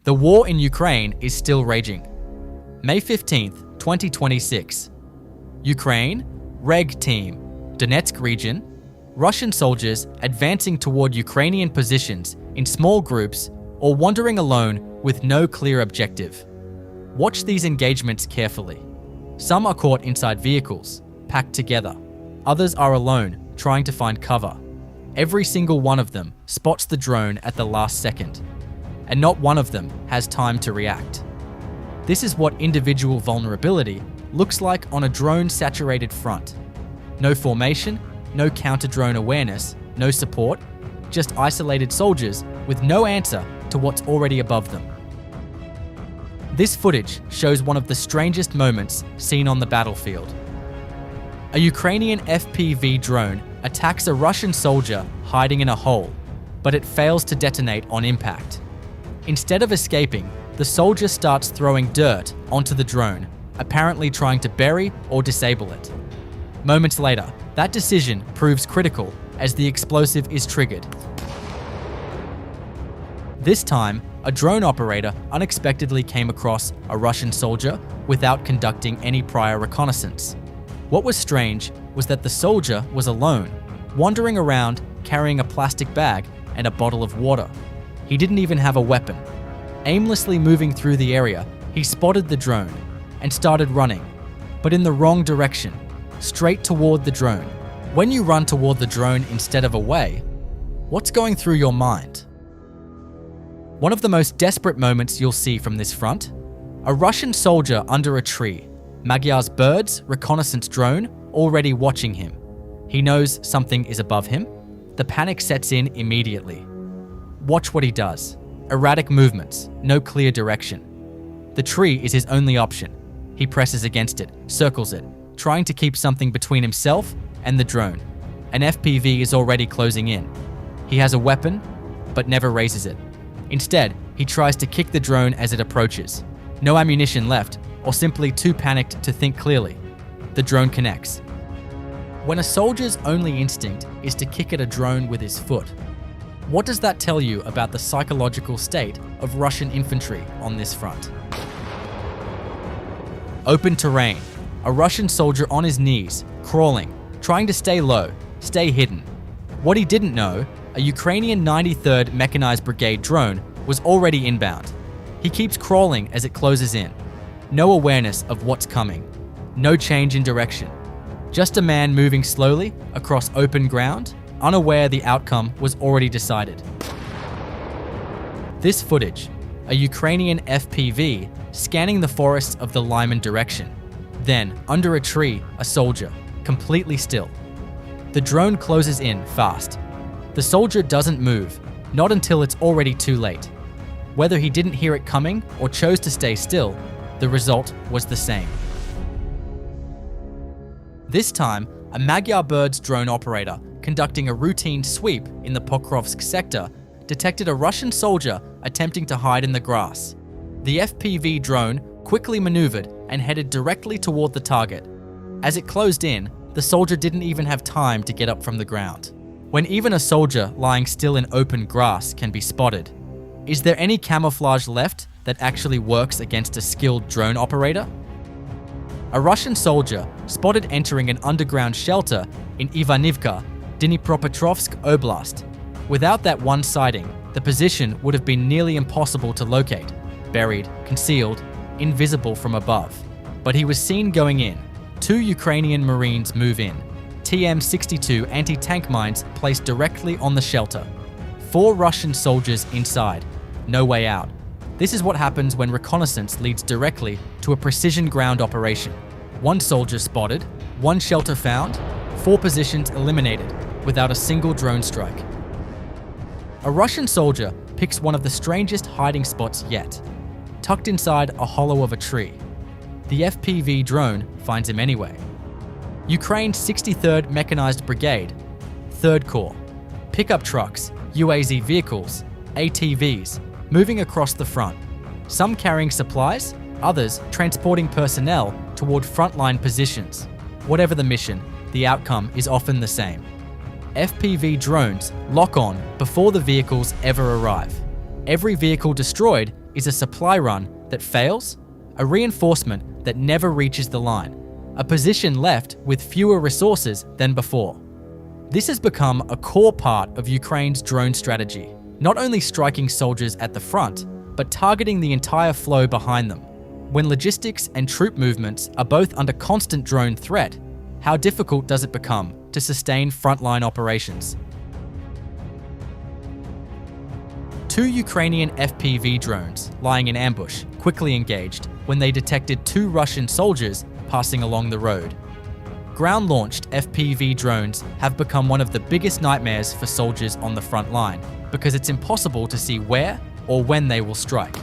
The war in Ukraine is still raging. May 15th, 2026. Ukraine, REG TEAM, Donetsk region, Russian soldiers advancing toward Ukrainian positions in small groups or wandering alone with no clear objective. Watch these engagements carefully. Some are caught inside vehicles, packed together. Others are alone, trying to find cover. Every single one of them spots the drone at the last second, and not one of them has time to react. This is what individual vulnerability looks like on a drone-saturated front. No formation, no counter-drone awareness, no support, just isolated soldiers with no answer to what's already above them. This footage shows one of the strangest moments seen on the battlefield. A Ukrainian FPV drone attacks a Russian soldier hiding in a hole, but it fails to detonate on impact. Instead of escaping, the soldier starts throwing dirt onto the drone, apparently trying to bury or disable it. Moments later, that decision proves critical as the explosive is triggered. This time, a drone operator unexpectedly came across a Russian soldier without conducting any prior reconnaissance. What was strange was that the soldier was alone, wandering around carrying a plastic bag and a bottle of water. He didn't even have a weapon. Aimlessly moving through the area, he spotted the drone and started running, but in the wrong direction, straight toward the drone. When you run toward the drone instead of away, what's going through your mind? One of the most desperate moments you'll see from this front, a Russian soldier under a tree, Magyar Birds reconnaissance drone already watching him. He knows something is above him. The panic sets in immediately. Watch what he does. Erratic movements, no clear direction. The tree is his only option. He presses against it, circles it, trying to keep something between himself and the drone. An FPV is already closing in. He has a weapon, but never raises it. Instead, he tries to kick the drone as it approaches. No ammunition left, or simply too panicked to think clearly. The drone connects. When a soldier's only instinct is to kick at a drone with his foot, what does that tell you about the psychological state of Russian infantry on this front? Open terrain. A Russian soldier on his knees, crawling, trying to stay low, stay hidden. What he didn't know, a Ukrainian 93rd Mechanized Brigade drone was already inbound. He keeps crawling as it closes in. No awareness of what's coming. No change in direction. Just a man moving slowly across open ground, unaware the outcome was already decided. This footage, a Ukrainian FPV scanning the forests of the Lyman direction. Then, under a tree, a soldier, completely still. The drone closes in fast. The soldier doesn't move, not until it's already too late. Whether he didn't hear it coming or chose to stay still, the result was the same. This time, a Magyar Birds drone operator conducting a routine sweep in the Pokrovsk sector detected a Russian soldier attempting to hide in the grass. The FPV drone quickly maneuvered and headed directly toward the target. As it closed in, the soldier didn't even have time to get up from the ground. When even a soldier lying still in open grass can be spotted, is there any camouflage left that actually works against a skilled drone operator? A Russian soldier spotted entering an underground shelter in Ivanivka, Dnipropetrovsk Oblast. Without that one sighting, the position would have been nearly impossible to locate, buried, concealed, invisible from above. But he was seen going in. 2 Ukrainian Marines move in. TM-62 anti-tank mines placed directly on the shelter. 4 Russian soldiers inside. No way out. This is what happens when reconnaissance leads directly to a precision ground operation. 1 soldier spotted, 1 shelter found, 4 positions eliminated without a single drone strike. A Russian soldier picks one of the strangest hiding spots yet, tucked inside a hollow of a tree. The FPV drone finds him anyway. Ukraine's 63rd Mechanized Brigade, 3rd Corps, pickup trucks, UAZ vehicles, ATVs, moving across the front, some carrying supplies, others transporting personnel toward frontline positions. Whatever the mission, the outcome is often the same. FPV drones lock on before the vehicles ever arrive. Every vehicle destroyed is a supply run that fails, a reinforcement that never reaches the line, a position left with fewer resources than before. This has become a core part of Ukraine's drone strategy, not only striking soldiers at the front, but targeting the entire flow behind them. When logistics and troop movements are both under constant drone threat, how difficult does it become to sustain frontline operations? 2 Ukrainian FPV drones lying in ambush quickly engaged when they detected 2 Russian soldiers passing along the road. Ground-launched FPV drones have become one of the biggest nightmares for soldiers on the front line because it's impossible to see where or when they will strike.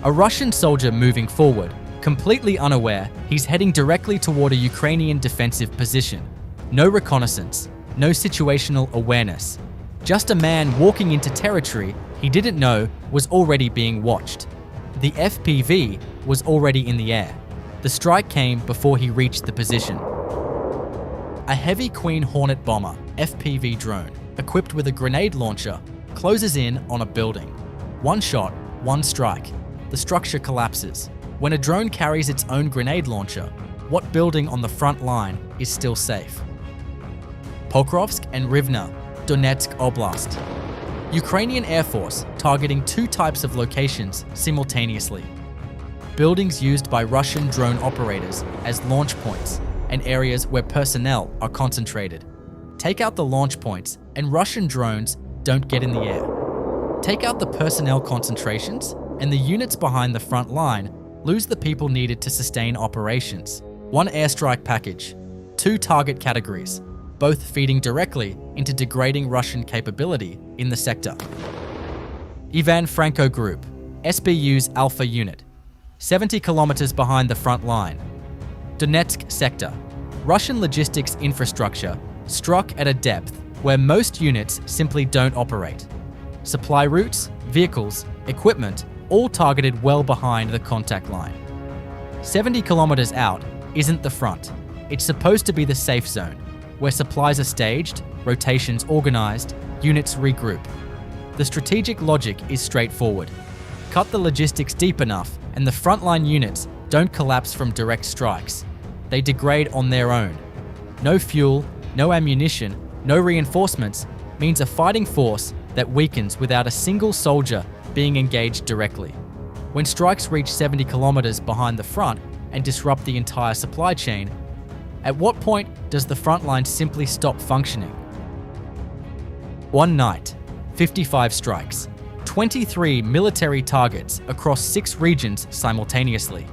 A Russian soldier moving forward, completely unaware he's heading directly toward a Ukrainian defensive position. No reconnaissance, no situational awareness. Just a man walking into territory he didn't know was already being watched. The FPV was already in the air. The strike came before he reached the position. A heavy Queen Hornet bomber FPV drone, equipped with a grenade launcher, closes in on a building. One shot, one strike. The structure collapses. When a drone carries its own grenade launcher, what building on the front line is still safe? Pokrovsk and Rivne, Donetsk Oblast. Ukrainian Air Force targeting 2 types of locations simultaneously. Buildings used by Russian drone operators as launch points and areas where personnel are concentrated. Take out the launch points and Russian drones don't get in the air. Take out the personnel concentrations and the units behind the front line lose the people needed to sustain operations. 1 airstrike package, 2 target categories, both feeding directly into degrading Russian capability in the sector. Ivan Franko Group, SBU's Alpha unit, 70 kilometers behind the front line. Donetsk sector, Russian logistics infrastructure struck at a depth where most units simply don't operate. Supply routes, vehicles, equipment, all targeted well behind the contact line. 70 kilometers out isn't the front. It's supposed to be the safe zone, where supplies are staged, rotations organized, units regroup. The strategic logic is straightforward. Cut the logistics deep enough and the frontline units don't collapse from direct strikes. They degrade on their own. No fuel, no ammunition, no reinforcements means a fighting force that weakens without a single soldier being engaged directly. When strikes reach 70 kilometers behind the front and disrupt the entire supply chain, at what point does the front line simply stop functioning? One night, 55 strikes, 23 military targets across 6 regions simultaneously.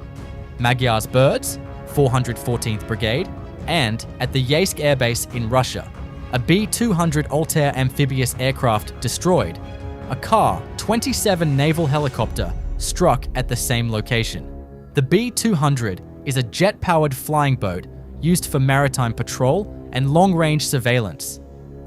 Magyar Birds, 414th Brigade, and at the Yeysk Air Base in Russia, a B-200 Altair amphibious aircraft destroyed. A Ka-27 naval helicopter struck at the same location. The B-200 is a jet-powered flying boat used for maritime patrol and long-range surveillance.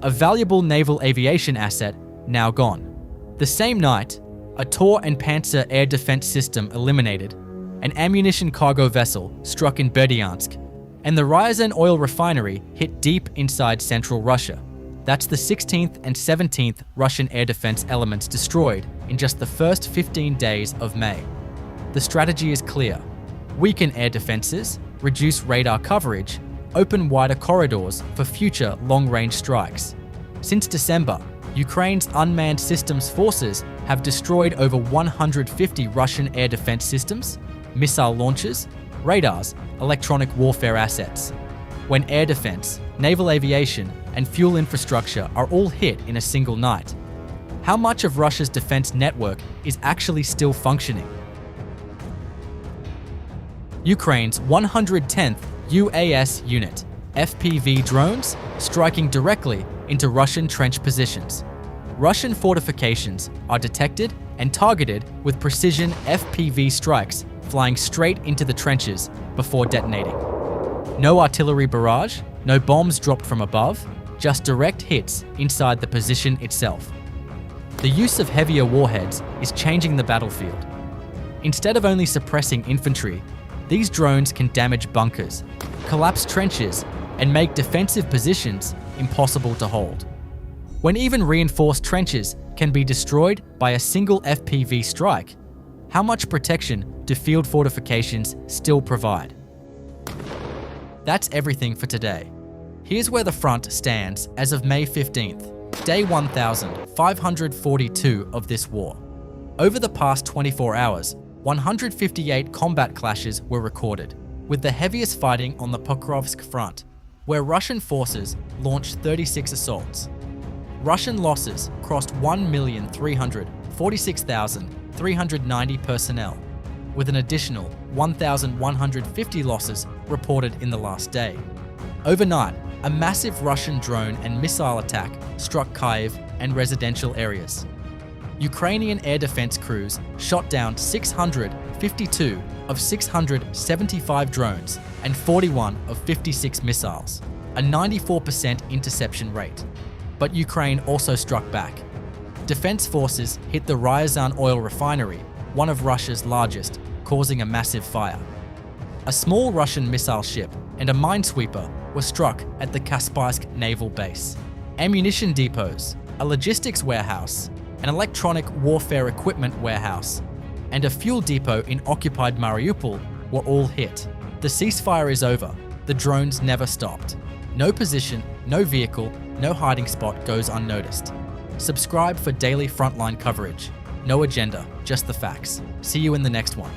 A valuable naval aviation asset now gone. The same night, a Tor and Panzer air defense system eliminated, an ammunition cargo vessel struck in Berdyansk, and the Ryazan oil refinery hit deep inside central Russia. That's the 16th and 17th Russian air defense elements destroyed in just the first 15 days of May. The strategy is clear. Weaken air defenses, reduce radar coverage, open wider corridors for future long-range strikes. Since December, Ukraine's unmanned systems forces have destroyed over 150 Russian air defense systems, missile launchers, radars, electronic warfare assets. When air defense, naval aviation, and fuel infrastructure are all hit in a single night, how much of Russia's defense network is actually still functioning? Ukraine's 110th UAS unit, FPV drones striking directly into Russian trench positions. Russian fortifications are detected and targeted with precision FPV strikes flying straight into the trenches before detonating. No artillery barrage, no bombs dropped from above, just direct hits inside the position itself. The use of heavier warheads is changing the battlefield. Instead of only suppressing infantry, these drones can damage bunkers, collapse trenches, and make defensive positions impossible to hold. When even reinforced trenches can be destroyed by a single FPV strike, how much protection do field fortifications still provide? That's everything for today. Here's where the front stands as of May 15th, day 1542 of this war. Over the past 24 hours, 158 combat clashes were recorded, with the heaviest fighting on the Pokrovsk front, where Russian forces launched 36 assaults. Russian losses crossed 1,346,390 personnel, with an additional 1,150 losses reported in the last day. Overnight, a massive Russian drone and missile attack struck Kyiv and residential areas. Ukrainian air defense crews shot down 652 of 675 drones and 41 of 56 missiles, a 94% interception rate. But Ukraine also struck back. Defense forces hit the Ryazan oil refinery, one of Russia's largest, causing a massive fire. A small Russian missile ship and a minesweeper were struck at the Kaspersky naval base. Ammunition depots, a logistics warehouse, an electronic warfare equipment warehouse, and a fuel depot in occupied Mariupol were all hit. The ceasefire is over. The drones never stopped. No position, no vehicle, no hiding spot goes unnoticed. Subscribe for daily Frontline coverage. No agenda, just the facts. See you in the next one.